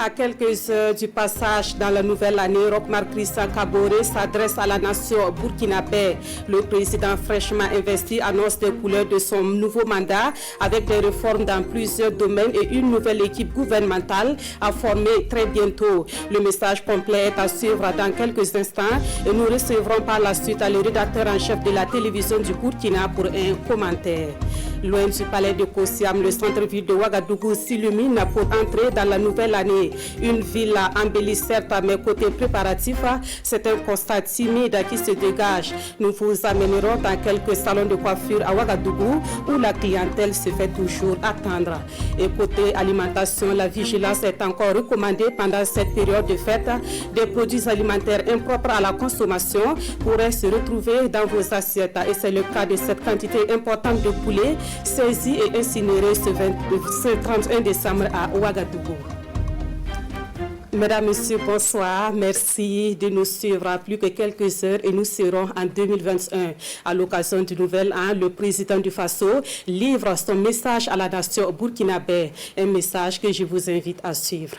À quelques heures du passage dans la nouvelle année, Roch-Marc Christian Kaboré s'adresse à la nation burkinabé. Le président fraîchement investi annonce les couleurs de son nouveau mandat avec des réformes dans plusieurs domaines et une nouvelle équipe gouvernementale à former très bientôt. Le message complet est à suivre dans quelques instants et nous recevrons par la suite le rédacteur en chef de la télévision du Burkina pour un commentaire. Loin du palais de Kossiam, le centre-ville de Ouagadougou s'illumine pour entrer dans la nouvelle année. Une ville embellie certes, mais côté préparatif, c'est un constat timide qui se dégage. Nous vous amènerons dans quelques salons de coiffure à Ouagadougou où la clientèle se fait toujours attendre. Et côté alimentation, la vigilance est encore recommandée pendant cette période de fête. Des produits alimentaires impropres à la consommation pourraient se retrouver dans vos assiettes. Et c'est le cas de cette quantité importante de poulet saisi et incinéré ce 31 décembre à Ouagadougou. Mesdames, Messieurs, bonsoir. Merci de nous suivre à plus que quelques heures et nous serons en 2021. À l'occasion du nouvel an, le président du Faso livre son message à la nation burkinabé, un message que je vous invite à suivre.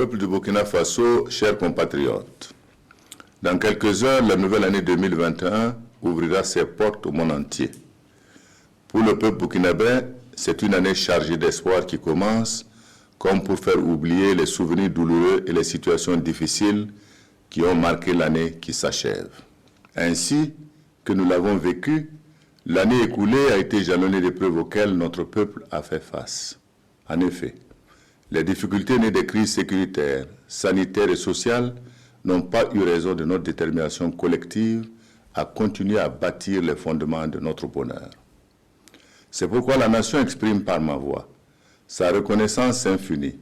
Peuple du Burkina Faso, chers compatriotes, dans quelques heures, la nouvelle année 2021 ouvrira ses portes au monde entier. Pour le peuple burkinabé, c'est une année chargée d'espoir qui commence, comme pour faire oublier les souvenirs douloureux et les situations difficiles qui ont marqué l'année qui s'achève. Ainsi que nous l'avons vécu, l'année écoulée a été jalonnée d'épreuves auxquelles notre peuple a fait face. En effet, les difficultés nées des crises sécuritaires, sanitaires et sociales n'ont pas eu raison de notre détermination collective à continuer à bâtir les fondements de notre bonheur. C'est pourquoi la nation exprime par ma voix sa reconnaissance infinie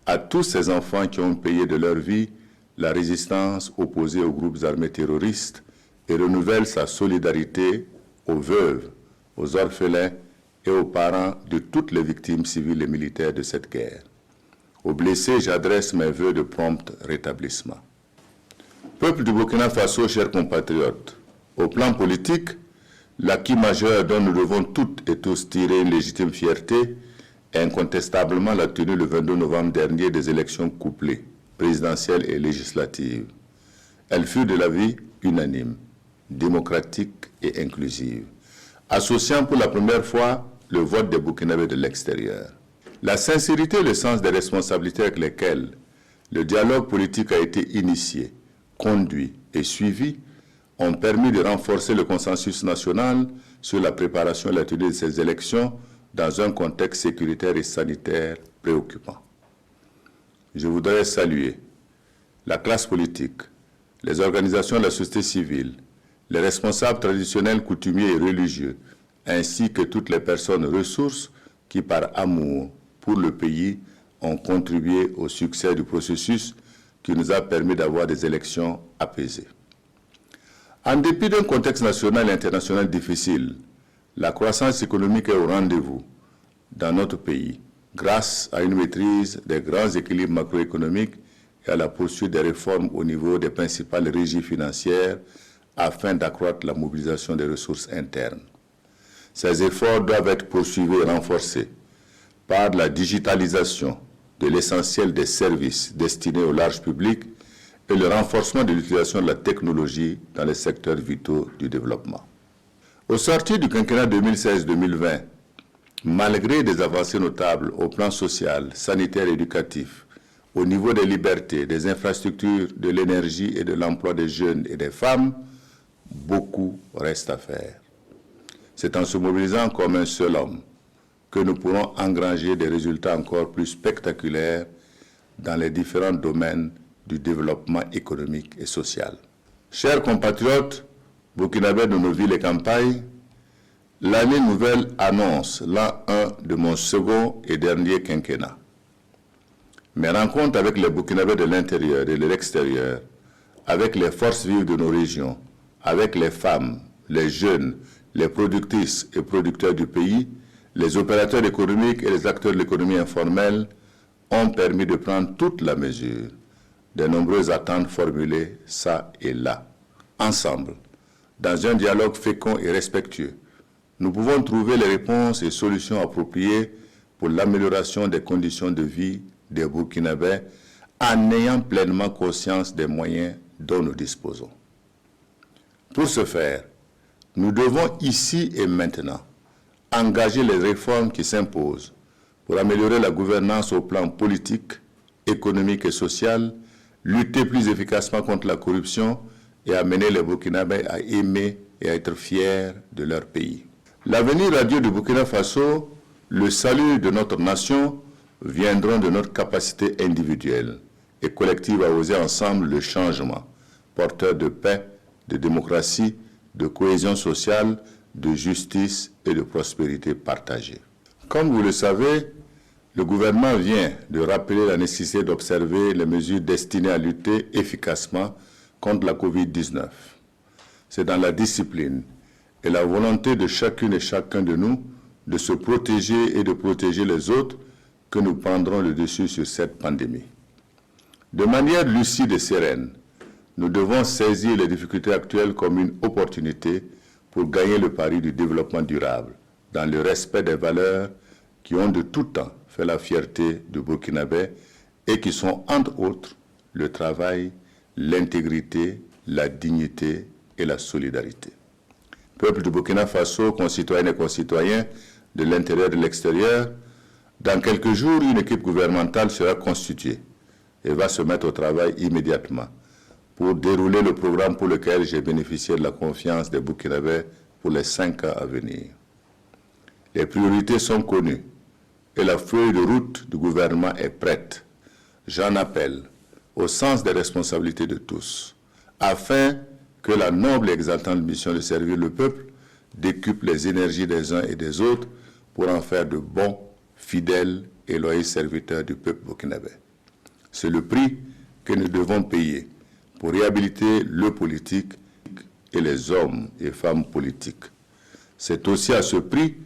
à tous ces enfants qui ont payé de leur vie la résistance opposée aux groupes armés terroristes et renouvelle sa solidarité aux veuves, aux orphelins et aux parents de toutes les victimes civiles et militaires de cette guerre. Aux blessés, j'adresse mes vœux de prompt rétablissement. Peuple du Burkina Faso, chers compatriotes, au plan politique, l'acquis majeur dont nous devons toutes et tous tirer une légitime fierté est incontestablement la tenue le 22 novembre dernier des élections couplées, présidentielles et législatives. Elles furent de l'avis unanime, démocratique et inclusive, associant pour la première fois le vote des Burkinabés de l'extérieur. La sincérité et le sens des responsabilités avec lesquelles le dialogue politique a été initié, conduit et suivi ont permis de renforcer le consensus national sur la préparation et la tenue de ces élections dans un contexte sécuritaire et sanitaire préoccupant. Je voudrais saluer la classe politique, les organisations de la société civile les responsables traditionnels, coutumiers et religieux, ainsi que toutes les personnes ressources qui, par amour pour le pays, ont contribué au succès du processus qui nous a permis d'avoir des élections apaisées. En dépit d'un contexte national et international difficile, la croissance économique est au rendez-vous dans notre pays, grâce à une maîtrise des grands équilibres macroéconomiques et à la poursuite des réformes au niveau des principales régies financières afin d'accroître la mobilisation des ressources internes. Ces efforts doivent être poursuivis et renforcés par la digitalisation de l'essentiel des services destinés au large public et le renforcement de l'utilisation de la technologie dans les secteurs vitaux du développement. Au sortir du quinquennat 2016-2020, malgré des avancées notables au plan social, sanitaire et éducatif, au niveau des libertés, des infrastructures, de l'énergie et de l'emploi des jeunes et des femmes, beaucoup reste à faire. C'est en se mobilisant comme un seul homme que nous pourrons engranger des résultats encore plus spectaculaires dans les différents domaines du développement économique et social. Chers compatriotes, burkinabés de nos villes et campagnes, l'année nouvelle annonce l'an 1 de mon second et dernier quinquennat. Mes rencontres avec les Burkinabés de l'intérieur et de l'extérieur, avec les forces vives de nos régions, avec les femmes, les jeunes, les productrices et producteurs du pays, les opérateurs économiques et les acteurs de l'économie informelle ont permis de prendre toute la mesure des nombreuses attentes formulées ça et là. Ensemble, dans un dialogue fécond et respectueux, nous pouvons trouver les réponses et solutions appropriées pour l'amélioration des conditions de vie des Burkinabés en ayant pleinement conscience des moyens dont nous disposons. Pour ce faire, nous devons ici et maintenant engager les réformes qui s'imposent pour améliorer la gouvernance au plan politique, économique et social, lutter plus efficacement contre la corruption et amener les Burkinabés à aimer et à être fiers de leur pays. L'avenir radieux du Burkina Faso, le salut de notre nation, viendront de notre capacité individuelle et collective à oser ensemble le changement, porteur de paix, de démocratie, de cohésion sociale, de justice et de prospérité partagée. Comme vous le savez, le gouvernement vient de rappeler la nécessité d'observer les mesures destinées à lutter efficacement contre la COVID-19. C'est dans la discipline et la volonté de chacune et chacun de nous de se protéger et de protéger les autres que nous prendrons le dessus sur cette pandémie. De manière lucide et sereine, nous devons saisir les difficultés actuelles comme une opportunité pour gagner le pari du développement durable, dans le respect des valeurs qui ont de tout temps fait la fierté du Burkinabé et qui sont, entre autres, le travail, l'intégrité, la dignité et la solidarité. Peuple du Burkina Faso, concitoyennes et concitoyens de l'intérieur et de l'extérieur, dans quelques jours, une équipe gouvernementale sera constituée et va se mettre au travail immédiatement pour dérouler le programme pour lequel j'ai bénéficié de la confiance des Burkinabés pour les 5 ans à venir. Les priorités sont connues et la feuille de route du gouvernement est prête. J'en appelle au sens des responsabilités de tous, afin que la noble et exaltante mission de servir le peuple décuple les énergies des uns et des autres pour en faire de bons, fidèles et loyaux serviteurs du peuple burkinabé. C'est le prix que nous devons payer pour réhabiliter le politique et les hommes et femmes politiques. C'est aussi à ce prix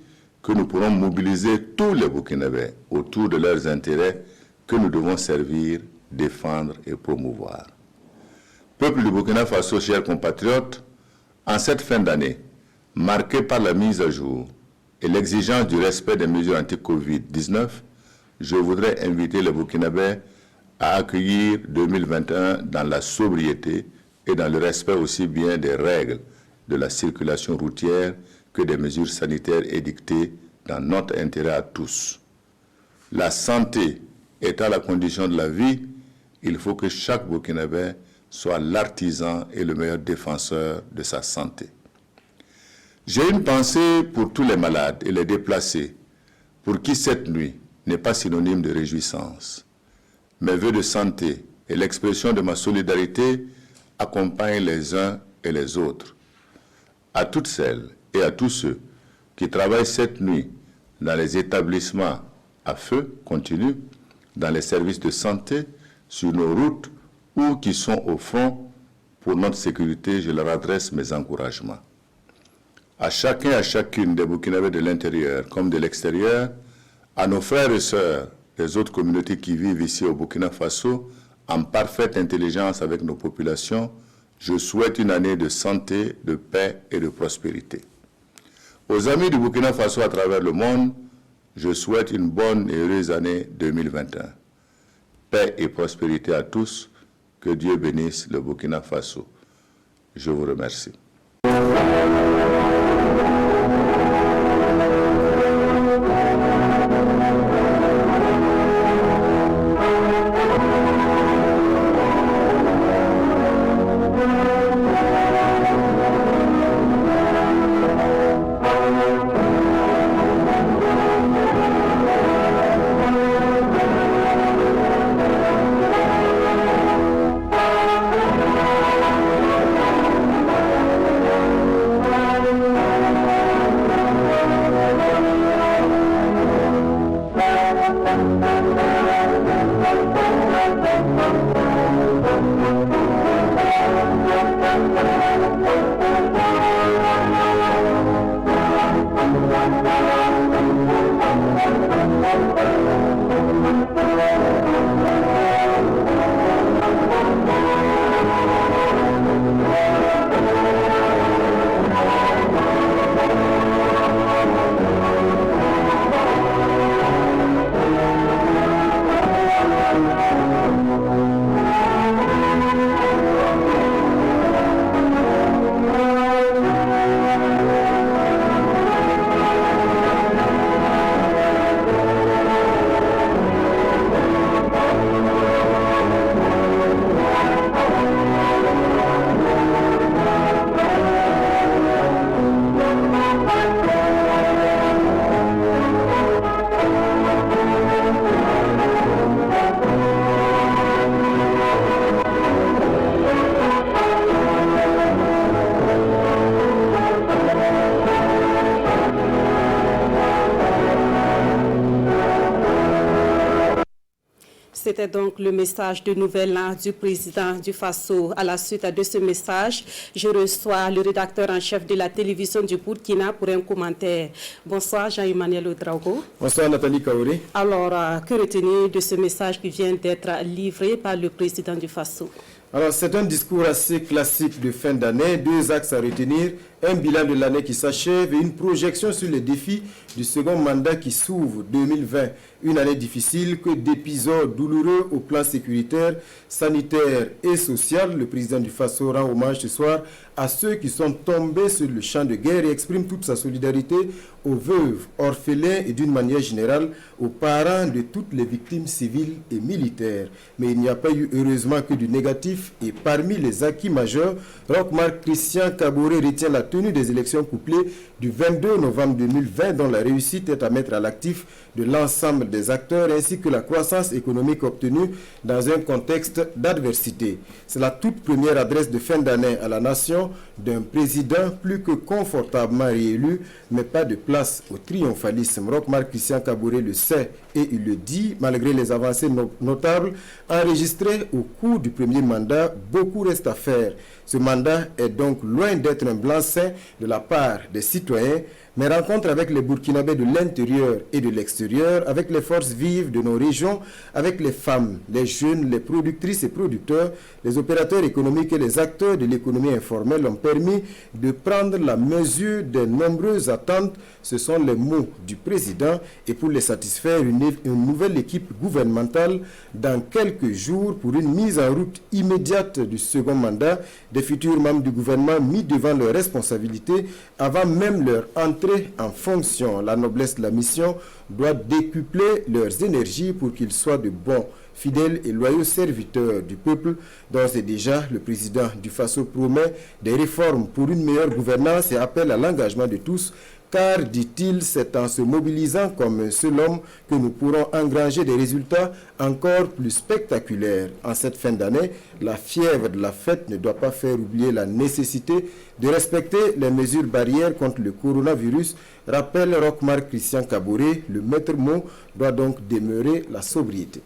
que nous pourrons mobiliser tous les Burkinabés autour de leurs intérêts que nous devons servir, défendre et promouvoir. Peuple du Burkina Faso, chers compatriotes, en cette fin d'année, marquée par la mise à jour et l'exigence du respect des mesures anti-Covid-19, je voudrais inviter les Burkinabés à accueillir 2021 dans la sobriété et dans le respect aussi bien des règles de la circulation routière que des mesures sanitaires édictées dans notre intérêt à tous. La santé étant la condition de la vie, il faut que chaque Burkinabé soit l'artisan et le meilleur défenseur de sa santé. J'ai une pensée pour tous les malades et les déplacés, pour qui cette nuit n'est pas synonyme de réjouissance. Mes vœux de santé et l'expression de ma solidarité accompagnent les uns et les autres. à toutes celles et à tous ceux qui travaillent cette nuit dans les établissements à feu continu, dans les services de santé, sur nos routes ou qui sont au front pour notre sécurité, je leur adresse mes encouragements. À chacun et à chacune des Burkinabés de l'intérieur comme de l'extérieur, à nos frères et sœurs des autres communautés qui vivent ici au Burkina Faso, en parfaite intelligence avec nos populations, je souhaite une année de santé, de paix et de prospérité. Aux amis du Burkina Faso à travers le monde, je souhaite une bonne et heureuse année 2021. Paix et prospérité à tous, que Dieu bénisse le Burkina Faso. Je vous remercie. C'était donc le message de nouvel an du président du Faso. À la suite de ce message, je reçois le rédacteur en chef de la télévision du Burkina pour un commentaire. Bonsoir Jean-Emmanuel Ouedraogo. Bonsoir Nathalie Kaouri. Alors, que retenir de ce message qui vient d'être livré par le président du Faso? Alors, c'est un discours assez classique de fin d'année, 2 axes à retenir, un bilan de l'année qui s'achève et une projection sur les défis du second mandat qui s'ouvre 2020. Une année difficile que d'épisodes douloureux au plan sécuritaire, sanitaire et social. Le président du Faso rend hommage ce soir à ceux qui sont tombés sur le champ de guerre et exprime toute sa solidarité aux veuves, orphelins et d'une manière générale aux parents de toutes les victimes civiles et militaires. Mais il n'y a pas eu heureusement que du négatif et parmi les acquis majeurs, Roch-Marc Christian Kaboré retient la tenue des élections couplées du 22 novembre 2020 dont la réussite est à mettre à l'actif de l'ensemble des acteurs ainsi que la croissance économique obtenue dans un contexte d'adversité. C'est la toute première adresse de fin d'année à la nation d'un président plus que confortablement réélu, mais pas de place au triomphalisme. Roch-Marc Christian Kaboré le sait et il le dit, malgré les avancées notables enregistrées au cours du premier mandat, beaucoup reste à faire. Ce mandat est donc loin d'être un blanc-seing de la part des citoyens, mais rencontre avec les Burkinabés de l'intérieur et de l'extérieur, avec les forces vives de nos régions, avec les femmes, les jeunes, les productrices et producteurs, les opérateurs économiques et les acteurs de l'économie informelle ont permis de prendre la mesure des nombreuses attentes. Ce sont les mots du président et pour les satisfaire, une nouvelle équipe gouvernementale dans quelques jours pour une mise en route immédiate du second mandat des futurs membres du gouvernement mis devant leurs responsabilités avant même leur entrée en fonction. La noblesse de la mission doit décupler leurs énergies pour qu'ils soient de bons, fidèles et loyaux serviteurs du peuple. D'ores et déjà, le président du Faso promet des réformes pour une meilleure gouvernance et appelle à l'engagement de tous car, dit-il, c'est en se mobilisant comme un seul homme que nous pourrons engranger des résultats encore plus spectaculaires. En cette fin d'année, la fièvre de la fête ne doit pas faire oublier la nécessité de respecter les mesures barrières contre le coronavirus, rappelle Rochmark Christian Kaboré. Le maître mot doit donc demeurer la sobriété.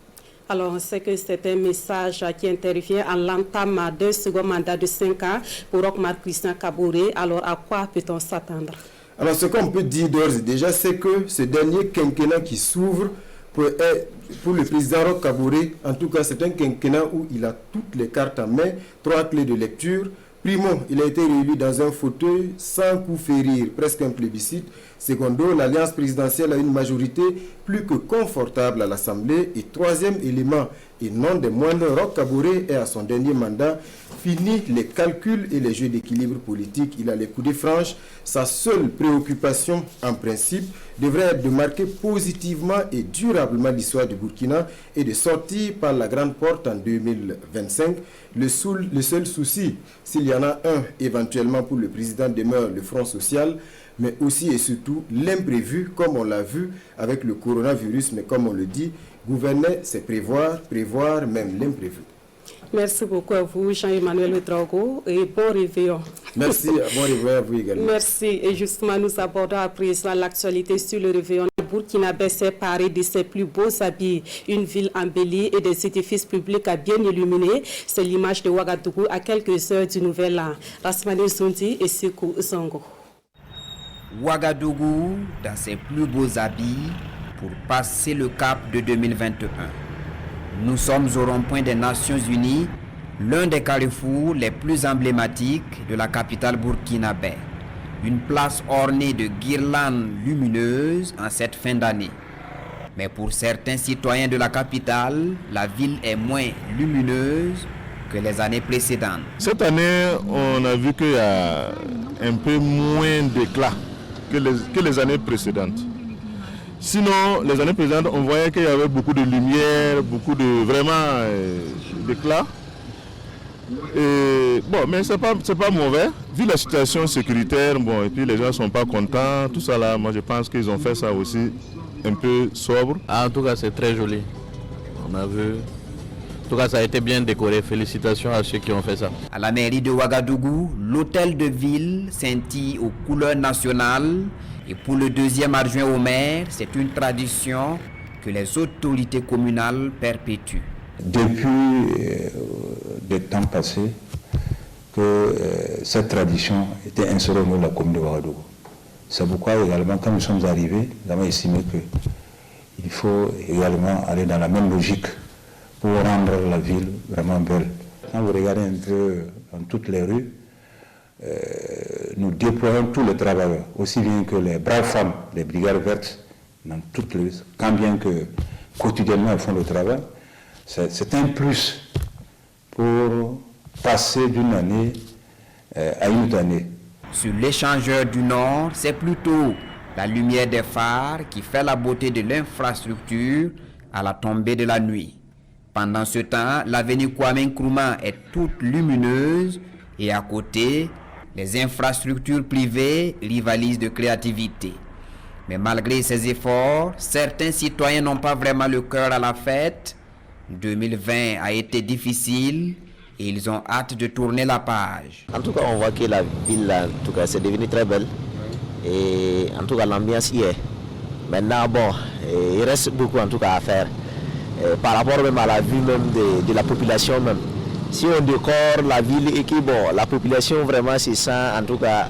Alors, on sait que c'est un message qui intervient en l'entame d'un second mandat de 5 ans pour Rochmark Christian Kaboré. Alors, à quoi peut-on s'attendre? Alors, ce qu'on peut dire d'ores et déjà, c'est que ce dernier quinquennat qui s'ouvre pour le président Roch Kaboré, en tout cas, c'est un quinquennat où il a toutes les cartes en main, 3 clés de lecture. Primo, il a été réélu dans un fauteuil sans coup férir, presque un plébiscite. Secondo, l'alliance présidentielle a une majorité plus que confortable à l'Assemblée. Et troisième élément, et non des moindres, Roch Kaboré est à son dernier mandat, fini les calculs et les jeux d'équilibre politique. Il a les coups de franche. Sa seule préoccupation, en principe, devrait être de marquer positivement et durablement l'histoire du Burkina et de sortir par la grande porte en 2025. Le seul souci, s'il y en a un éventuellement pour le président, demeure le Front social, mais aussi et surtout l'imprévu, comme on l'a vu avec le coronavirus. Mais comme on le dit, gouverner, c'est prévoir, prévoir même l'imprévu. Merci beaucoup à vous, Jean-Emmanuel Ouedraogo, et bon réveillon. Merci, bon réveillon à vous également. Merci. Et justement, nous abordons à présent l'actualité sur le réveillon. Le Burkinabé s'est paré de ses plus beaux habits, une ville embellie et des édifices publics bien illuminés. C'est l'image de Ouagadougou à quelques heures du Nouvel An. Rasmane Zundi et Sikou Zongo. Ouagadougou dans ses plus beaux habits pour passer le cap de 2021. Nous sommes au rond-point des Nations Unies, l'un des carrefours les plus emblématiques de la capitale burkinabé. Une place ornée de guirlandes lumineuses en cette fin d'année. Mais pour certains citoyens de la capitale, la ville est moins lumineuse que les années précédentes. Cette année, on a vu qu'il y a un peu moins d'éclat que les années précédentes. Sinon, les années précédentes, on voyait qu'il y avait beaucoup de lumière, beaucoup de d'éclat. Bon, mais c'est pas mauvais. Vu la situation sécuritaire, bon, et puis les gens ne sont pas contents, tout ça là, moi je pense qu'ils ont fait ça aussi un peu sobre. En tout cas, c'est très joli. On a vu. En tout cas, ça a été bien décoré. Félicitations à ceux qui ont fait ça. À la mairie de Ouagadougou, l'hôtel de ville scintille aux couleurs nationales. Et pour le deuxième adjoint au maire, c'est une tradition que les autorités communales perpétuent. Depuis des temps passés, que cette tradition était instaurée au niveau de la commune de Ouagadougou. C'est pourquoi également, quand nous sommes arrivés, nous avons estimé qu'il faut également aller dans la même logique pour rendre la ville vraiment belle. Quand vous regardez un peu dans toutes les rues, nous déployons tous les travailleurs, aussi bien que les braves femmes, les brigades vertes, dans toutes les rues, quand bien que quotidiennement elles font le travail. C'est un plus pour passer d'une année à une autre année. Sur l'échangeur du Nord, c'est plutôt la lumière des phares qui fait la beauté de l'infrastructure à la tombée de la nuit. Pendant ce temps, l'avenue Kwame Nkrumah est toute lumineuse et à côté, les infrastructures privées rivalisent de créativité. Mais malgré ces efforts, certains citoyens n'ont pas vraiment le cœur à la fête. 2020 a été difficile et ils ont hâte de tourner la page. En tout cas, on voit que la ville, en tout cas, c'est devenu très belle. Et en tout cas, l'ambiance y est. Maintenant, bon, il reste beaucoup en tout cas à faire. Par rapport même à la vue même de la population même. Si on décore la ville et que bon, la population vraiment se sent en tout cas,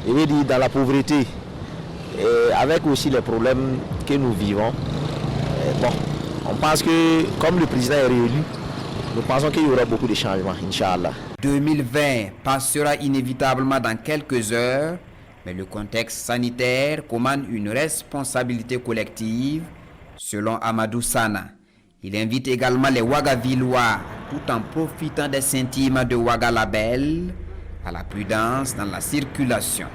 je veux dire, dans la pauvreté, et avec aussi les problèmes que nous vivons, bon, on pense que comme le président est réélu, nous pensons qu'il y aura beaucoup de changements, Inch'Allah. 2020 passera inévitablement dans quelques heures, mais le contexte sanitaire commande une responsabilité collective, selon Amadou Sana. Il invite également les Ouagavillois, tout en profitant des sentiments de Ouaga la Belle, à la prudence dans la circulation.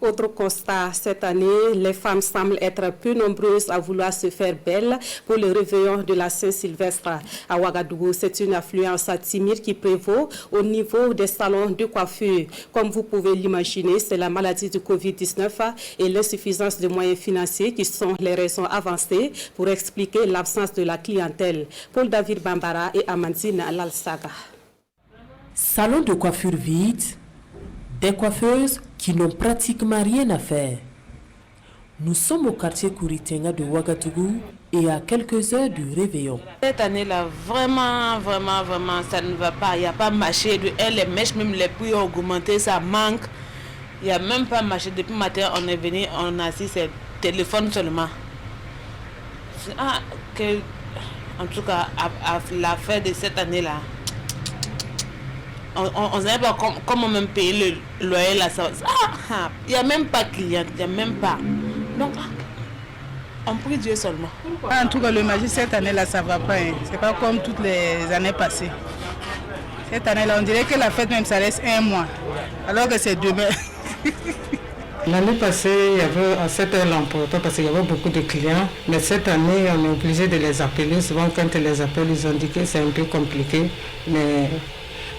Autre constat, cette année, les femmes semblent être peu nombreuses à vouloir se faire belles pour le réveillon de la Saint-Sylvestre. À Ouagadougou, c'est une affluence timide qui prévaut au niveau des salons de coiffure. Comme vous pouvez l'imaginer, c'est la maladie du Covid-19 et l'insuffisance de moyens financiers qui sont les raisons avancées pour expliquer l'absence de la clientèle. Paul David Bambara et Amandine Lalsaga. Salon de coiffure vide, des coiffeuses qui n'ont pratiquement rien à faire. Nous sommes au quartier Kouritenga de Ouagadougou et à quelques heures du réveillon. Cette année-là, vraiment, ça ne va pas. Il n'y a pas marché. Les mèches, même les prix ont augmenté, ça manque. Il n'y a même pas marché. Depuis le matin, on est venu, on a assis, c'est téléphone seulement. En tout cas, à la fin de cette année-là, on ne sait pas comment même payer le loyer là. Il n'y a même pas de clients, il n'y a même pas. Donc, on prie Dieu seulement. En tout cas, le magie cette année-là, ça ne va pas. Hein. Ce n'est pas comme toutes les années passées. Cette année-là, on dirait que la fête même, ça reste 1 mois. Alors que c'est demain. L'année passée, il y avait à cette heure l'emportant parce qu'il y avait beaucoup de clients. Mais cette année, on est obligé de les appeler. Souvent, quand on les appelle, ils ont dit que c'est un peu compliqué. Mais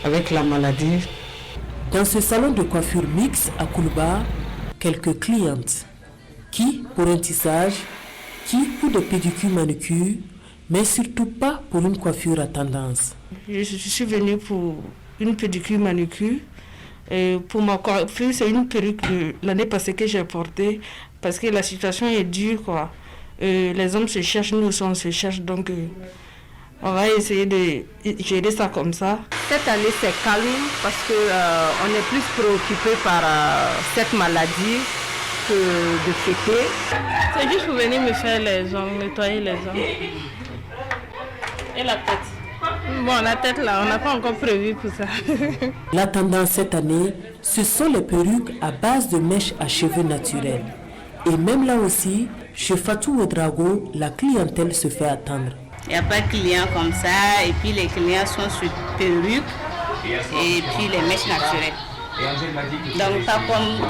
avec la maladie. Dans ce salon de coiffure mixte à Koulouba, quelques clientes qui pour un tissage, qui pour des pédicures manucures, mais surtout pas pour une coiffure à tendance. Je suis venue pour une pédicure manucure. Et pour ma coiffure, c'est une perruque de l'année passée que j'ai portée parce que la situation est dure, quoi. Les hommes se cherchent, nous aussi on se cherche, donc on va essayer de gérer ça comme ça. Cette année, c'est calme parce qu'on est plus préoccupé par cette maladie que de fêter. C'est juste pour venir me faire les ongles, nettoyer les ongles. Et la tête. Bon, la tête là, on n'a pas encore prévu pour ça. La tendance cette année, ce sont les perruques à base de mèches à cheveux naturels. Et même là aussi, chez Fatou Ouedraogo, la clientèle se fait attendre. Il n'y a pas de clients comme ça, et puis les clients sont sur perruques et puis les mèches naturelles. Donc pas comme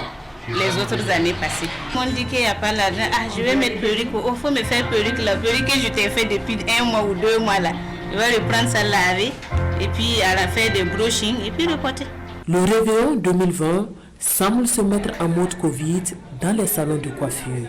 les autres années passées. On dit qu'il n'y a pas l'argent, je vais mettre perruque, il faut me faire perruque, la perruque que je t'ai fait depuis 1 mois ou 2 mois là. Je vais reprendre ça laver et puis à la faire des brushing et puis reporter. Le réveillon 2020 semble se mettre en mode Covid dans les salons de coiffure.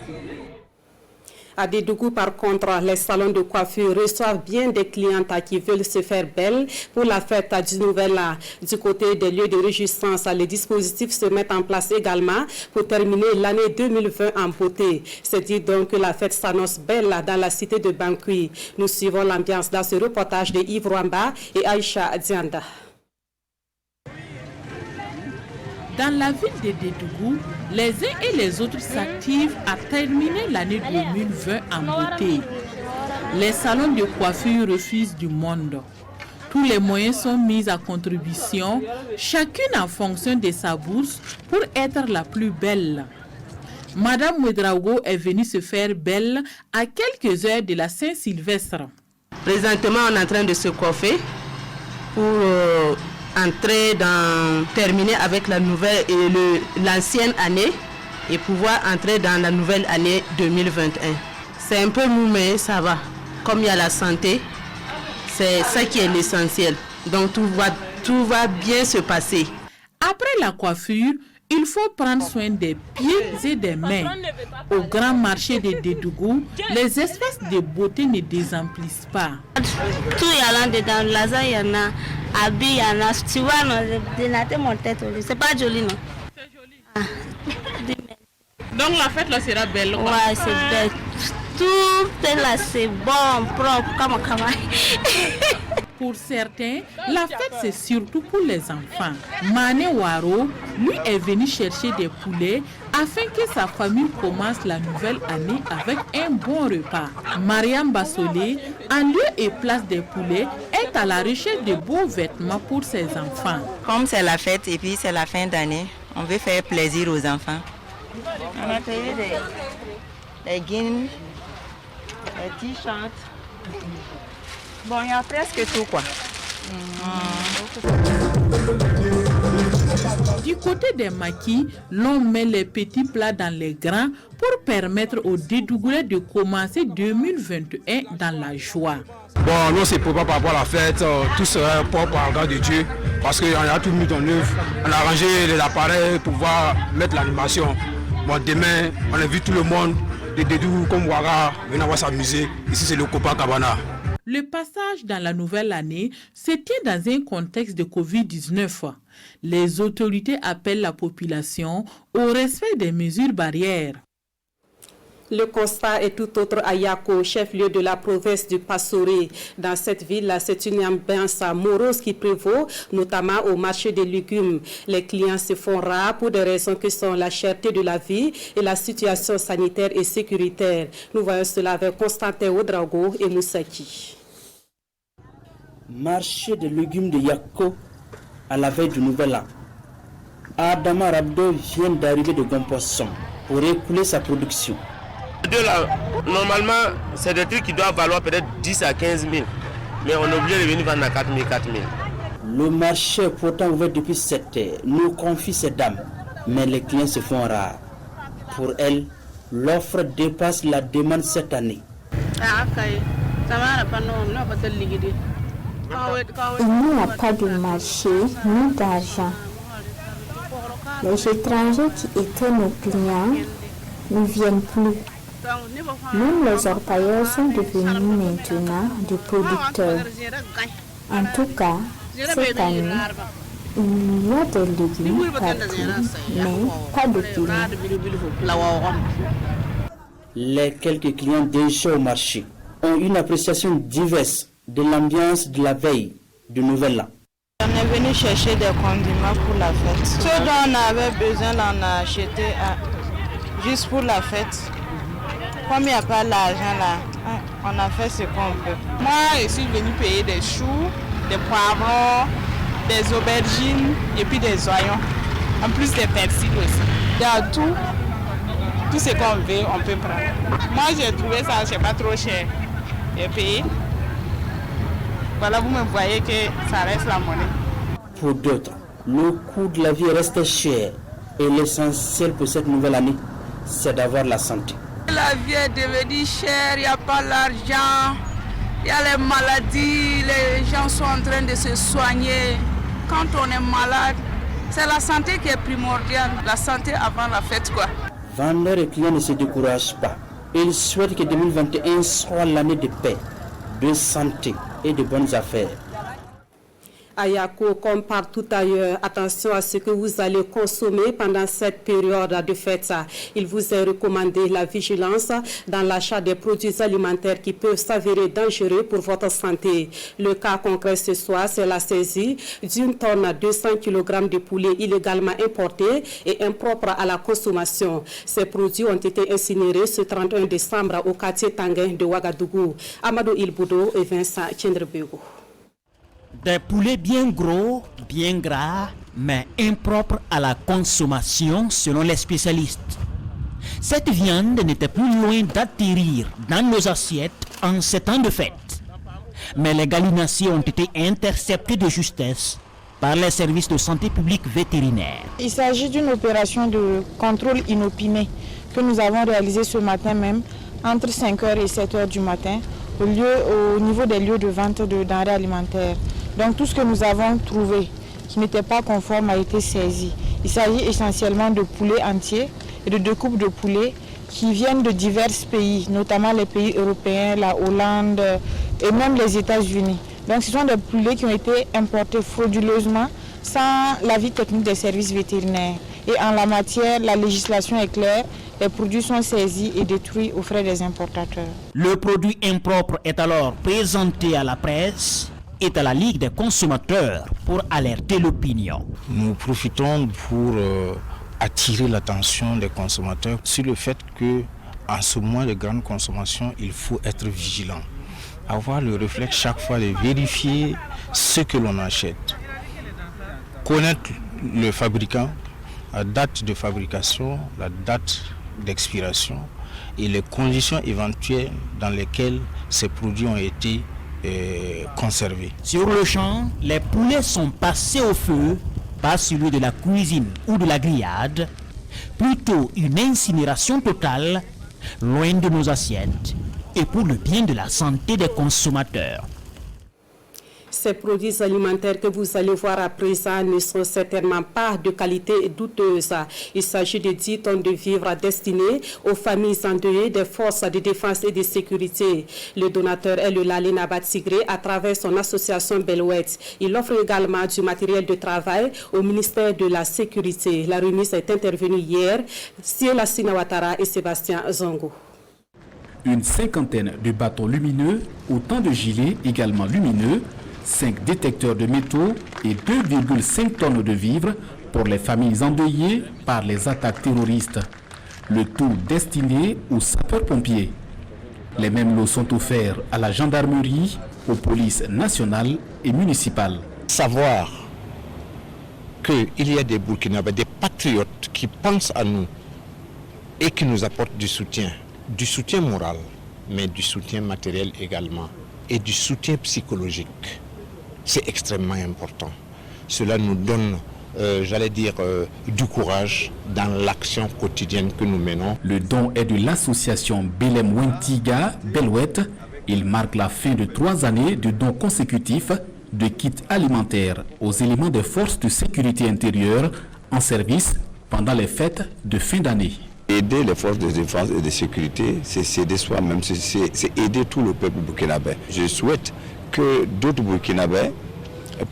À Dédougou, par contre, les salons de coiffure reçoivent bien des clientes qui veulent se faire belles pour la fête du Nouvel An. Du côté des lieux de réjouissance, les dispositifs se mettent en place également pour terminer l'année 2020 en beauté. C'est dire donc que la fête s'annonce belle dans la cité de Bankoui. Nous suivons l'ambiance dans ce reportage de Yves Rwamba et Aïcha Dianda. Dans la ville de Dédougou, les uns et les autres s'activent à terminer l'année 2020 en beauté. Les salons de coiffure refusent du monde. Tous les moyens sont mis à contribution, chacune en fonction de sa bourse pour être la plus belle. Madame Ouedraogo est venue se faire belle à quelques heures de la Saint-Sylvestre. Présentement, on est en train de se coiffer pour terminer avec la nouvelle et l'ancienne année et pouvoir entrer dans la nouvelle année 2021. C'est un peu mou, mais ça va. Comme il y a la santé, c'est ça qui est l'essentiel. Donc tout va bien se passer. Après la coiffure, il faut prendre soin des pieds et des mains. Au grand marché de Dédougou, les espèces de beauté ne désemplissent pas. Tout il y a là-dedans, lasagne il y en a, habits il y en a, tu vois, non, dénater mon tête, c'est pas joli, non? C'est joli. Donc la fête là sera belle. Ouais, c'est belle. Tout est là, c'est bon, propre, comme un travail. Pour certains, la fête c'est surtout pour les enfants. Mané Waro, lui, est venu chercher des poulets afin que sa famille commence la nouvelle année avec un bon repas. Mariam Bassolé, en lieu et place des poulets, est à la recherche de beaux vêtements pour ses enfants. Comme c'est la fête et puis c'est la fin d'année, on veut faire plaisir aux enfants. On a payé des jeans, des t-shirts. Bon, il y a presque tout, quoi. Du côté des maquis, l'on met les petits plats dans les grands pour permettre aux Dédougoulais de commencer 2021 dans la joie. Bon, nous c'est pour par rapport à la fête, tout sera propre par la grâce de Dieu, parce qu'on a tout mis en œuvre. On a arrangé les appareils pour pouvoir mettre l'animation. Bon, demain, on a vu tout le monde, des Dédou comme Ouaga, venir voir s'amuser. Ici c'est le Copacabana. Le passage dans la nouvelle année se tient dans un contexte de Covid-19. Les autorités appellent la population au respect des mesures barrières. Le constat est tout autre à Yako, chef-lieu de la province du Passoré. Dans cette ville, c'est une ambiance morose qui prévaut, notamment au marché des légumes. Les clients se font rares pour des raisons que sont la cherté de la vie et la situation sanitaire et sécuritaire. Nous voyons cela avec Constantin Oudrago et Moussaki. Marché des légumes de Yako à la veille du nouvel an. Adama Rabdo vient d'arriver de Gompoisson pour écouler sa production. Normalement, c'est des trucs qui doivent valoir peut-être 10 à 15 000. Mais on est obligé de venir vendre à 4 000, 4 000. Le marché est pourtant ouvert depuis 7 heures. Nous confie ces dames. Mais les clients se font rares. Pour elles, l'offre dépasse la demande cette année. Il n'y a pas de marché ni d'argent. Les étrangers qui étaient nos clients ne viennent plus. Même les orpailleurs sont devenus maintenant des producteurs. En tout cas, cette année, il y a des légumes partout, mais pas de piment. Les quelques clients déjà au marché ont une appréciation diverse de l'ambiance de la veille du nouvel an. On est venu chercher des condiments pour la fête. Ce dont on avait besoin, on a acheté juste pour la fête. Comme il n'y a pas l'argent là, on a fait ce qu'on peut. Moi, je suis venu payer des choux, des poivrons, des aubergines et puis des oignons. En plus des persils aussi. Il y a tout ce qu'on veut, on peut prendre. Moi, j'ai trouvé ça, c'est pas trop cher. J'ai payé. Voilà, vous me voyez que ça reste la monnaie. Pour d'autres, le coût de la vie reste cher. Et l'essentiel pour cette nouvelle année, c'est d'avoir la santé. La vie est devenue chère, il n'y a pas l'argent, il y a les maladies, les gens sont en train de se soigner. Quand on est malade, c'est la santé qui est primordiale, la santé avant la fête quoi. Vendeurs et clients ne se découragent pas. Ils souhaitent que 2021 soit l'année de paix, de santé et de bonnes affaires. À Yako, comme partout ailleurs, attention à ce que vous allez consommer pendant cette période de fête. Il vous est recommandé la vigilance dans l'achat des produits alimentaires qui peuvent s'avérer dangereux pour votre santé. Le cas concret ce soir, c'est la saisie d'une tonne 200 kg de poulet illégalement importé et impropre à la consommation. Ces produits ont été incinérés ce 31 décembre au quartier Tanguin de Ouagadougou. Amadou Ilboudo et Vincent Tchendrebego. Des poulets bien gros, bien gras, mais impropres à la consommation selon les spécialistes. Cette viande n'était plus loin d'atterrir dans nos assiettes en ces temps de fête. Mais les gallinations ont été interceptées de justesse par les services de santé publique vétérinaire. Il s'agit d'une opération de contrôle inopiné que nous avons réalisée ce matin même entre 5h et 7h du matin au niveau des lieux de vente de denrées alimentaires. Donc tout ce que nous avons trouvé qui n'était pas conforme a été saisi. Il s'agit essentiellement de poulets entiers et de découpes de poulets qui viennent de divers pays, notamment les pays européens, la Hollande et même les États-Unis. Donc ce sont des poulets qui ont été importés frauduleusement sans l'avis technique des services vétérinaires. Et en la matière, la législation est claire, les produits sont saisis et détruits aux frais des importateurs. Le produit impropre est alors présenté à la presse et à la Ligue des consommateurs pour alerter l'opinion. Nous profitons pour attirer l'attention des consommateurs sur le fait que en ce moment de grande consommation, il faut être vigilant. Avoir le réflexe chaque fois de vérifier ce que l'on achète. Connaître le fabricant, la date de fabrication, la date d'expiration et les conditions éventuelles dans lesquelles ces produits ont été conservés. Sur le champ, les poulets sont passés au feu pas celui de la cuisine ou de la grillade, plutôt une incinération totale, loin de nos assiettes, et pour le bien de la santé des consommateurs. Ces produits alimentaires que vous allez voir à présent ne sont certainement pas de qualité douteuse. Il s'agit de 10 tonnes de vivres destinés aux familles endeuillées des forces de défense et de sécurité. Le donateur est le Lali Nabat Tigré à travers son association Belouette. Il offre également du matériel de travail au ministère de la Sécurité. La remise est intervenue hier. Siela Sinawatara et Sébastien Zongo. Une cinquantaine de bâtons lumineux, autant de gilets également lumineux, 5 détecteurs de métaux et 2,5 tonnes de vivres pour les familles endeuillées par les attaques terroristes. Le tout destiné aux sapeurs-pompiers. Les mêmes lots sont offerts à la gendarmerie, aux polices nationales et municipales. Savoir qu'il y a des Burkinabés, des patriotes qui pensent à nous et qui nous apportent du soutien moral, mais du soutien matériel également et du soutien psychologique. C'est extrêmement important. Cela nous donne, du courage dans l'action quotidienne que nous menons. Le don est de l'association Belem Wentiga Belouette. Il marque la fin de 3 années de dons consécutifs de kits alimentaires aux éléments des forces de sécurité intérieure en service pendant les fêtes de fin d'année. Aider les forces de défense et de sécurité, c'est s'aider soi-même, c'est aider tout le peuple burkinabé. Je souhaite que d'autres Burkinabés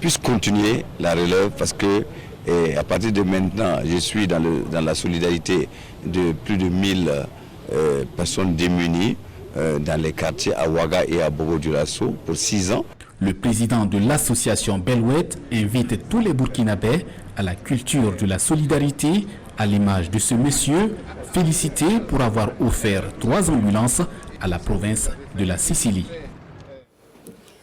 puissent continuer la relève parce que à partir de maintenant, je suis dans la solidarité de plus de 1000 personnes démunies dans les quartiers à Ouaga et à Bobo-Dioulasso pour 6 ans. Le président de l'association Belouette invite tous les Burkinabés à la culture de la solidarité, à l'image de ce monsieur félicité pour avoir offert 3 ambulances à la province de la Sicile.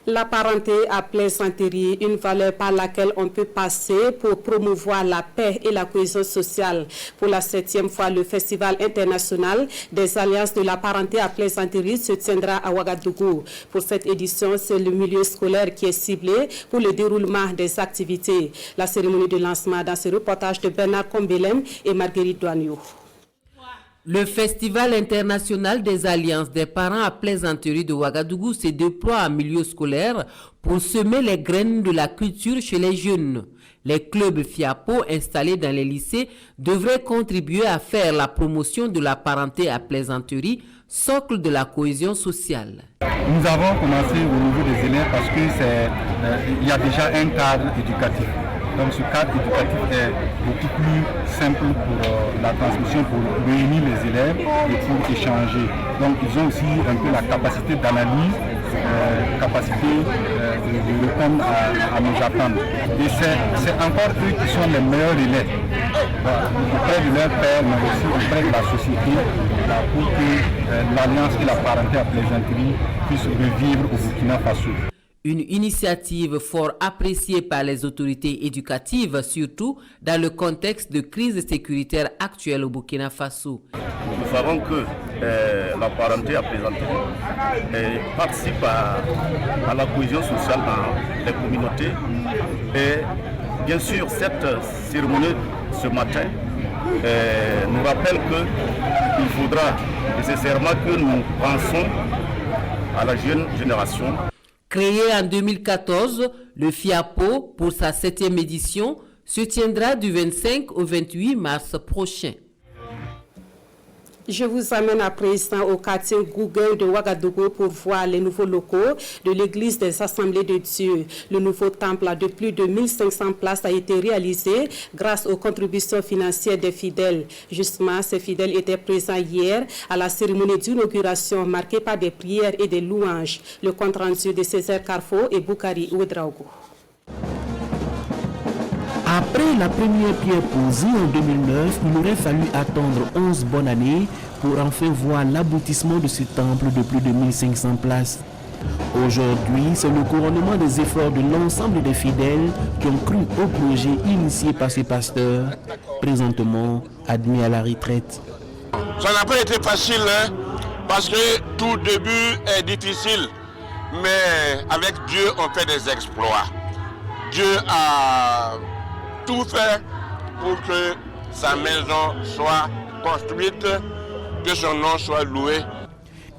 La parenté à plaisanterie, une valeur par laquelle on peut passer pour promouvoir la paix et la cohésion sociale. Pour la 7e fois, le Festival international des alliances de la parenté à plaisanterie se tiendra à Ouagadougou. Pour cette édition, c'est le milieu scolaire qui est ciblé pour le déroulement des activités. La cérémonie de lancement dans ce reportage de Bernard Kombelem et Marguerite Douagneau. Le Festival international des alliances des parents à plaisanterie de Ouagadougou se déploie en milieu scolaire pour semer les graines de la culture chez les jeunes. Les clubs FIAPO installés dans les lycées devraient contribuer à faire la promotion de la parenté à plaisanterie, socle de la cohésion sociale. Nous avons commencé au niveau des élèves parce qu'il y a déjà un cadre éducatif. Donc ce cadre éducatif est beaucoup plus simple pour la transmission, pour réunir les élèves et pour échanger. Donc ils ont aussi un peu la capacité d'analyse, capacité de répondre à nos attentes. Et c'est encore eux qui sont les meilleurs relais auprès de leur père, mais aussi auprès de la société pour que l'alliance et la parenté à plaisanterie puissent revivre au Burkina Faso. Une initiative fort appréciée par les autorités éducatives, surtout dans le contexte de crise sécuritaire actuelle au Burkina Faso. Nous savons que la parenté à plaisanterie participe à la cohésion sociale dans les communautés. Et bien sûr, cette cérémonie ce matin nous rappelle qu'il faudra nécessairement que nous pensions à la jeune génération. Créé en 2014, le FIAPO, pour sa 7e édition, se tiendra du 25 au 28 mars prochain. Je vous amène à présent au quartier Google de Ouagadougou pour voir les nouveaux locaux de l'église des Assemblées de Dieu. Le nouveau temple de plus de 1500 places a été réalisé grâce aux contributions financières des fidèles. Justement, ces fidèles étaient présents hier à la cérémonie d'inauguration marquée par des prières et des louanges. Le compte rendu de Césaire Carrefour et Boukari Ouedraogo. Après la première pierre posée en 2009, il aurait fallu attendre 11 bonnes années pour enfin voir l'aboutissement de ce temple de plus de 1500 places. Aujourd'hui, c'est le couronnement des efforts de l'ensemble des fidèles qui ont cru au projet initié par ces pasteurs, présentement admis à la retraite. Ça n'a pas été facile, parce que tout début est difficile, mais avec Dieu, on fait des exploits. Dieu a tout faire pour que sa maison soit construite, que son nom soit loué.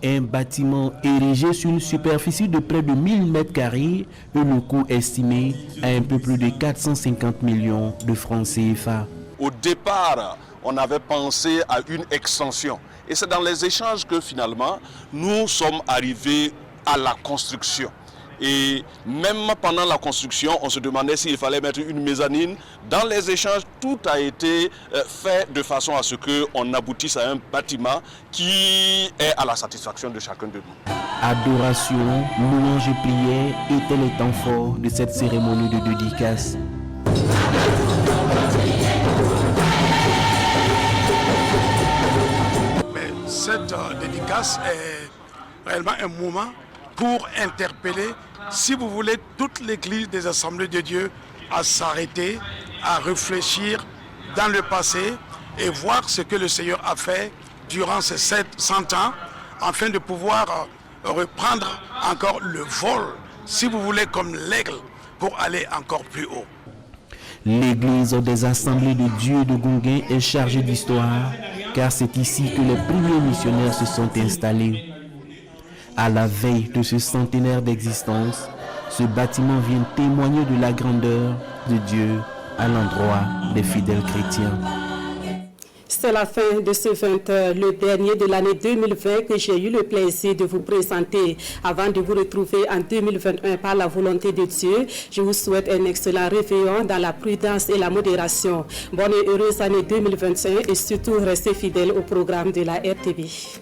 Un bâtiment érigé sur une superficie de près de 1000 m², et le coût estimé à un peu plus de 450 millions de francs CFA. Au départ, on avait pensé à une extension. Et c'est dans les échanges que finalement, nous sommes arrivés à la construction. Et même pendant la construction, on se demandait s'il fallait mettre une mezzanine. Dans les échanges, tout a été fait de façon à ce qu'on aboutisse à un bâtiment qui est à la satisfaction de chacun de nous. Adoration, louange et prière étaient les temps forts de cette cérémonie de dédicace. Mais cette dédicace est réellement un moment pour interpeller, si vous voulez, toute l'Église des Assemblées de Dieu à s'arrêter, à réfléchir dans le passé et voir ce que le Seigneur a fait durant ces 100 ans, afin de pouvoir reprendre encore le vol, si vous voulez, comme l'aigle, pour aller encore plus haut. L'Église des Assemblées de Dieu de Gonguin est chargée d'histoire, car c'est ici que les premiers missionnaires se sont installés. À la veille de ce centenaire d'existence, ce bâtiment vient témoigner de la grandeur de Dieu à l'endroit des fidèles chrétiens. C'est la fin de ce 20h, le dernier de l'année 2020 que j'ai eu le plaisir de vous présenter. Avant de vous retrouver en 2021 par la volonté de Dieu, je vous souhaite un excellent réveillon dans la prudence et la modération. Bonne et heureuse année 2021 et surtout restez fidèles au programme de la RTV.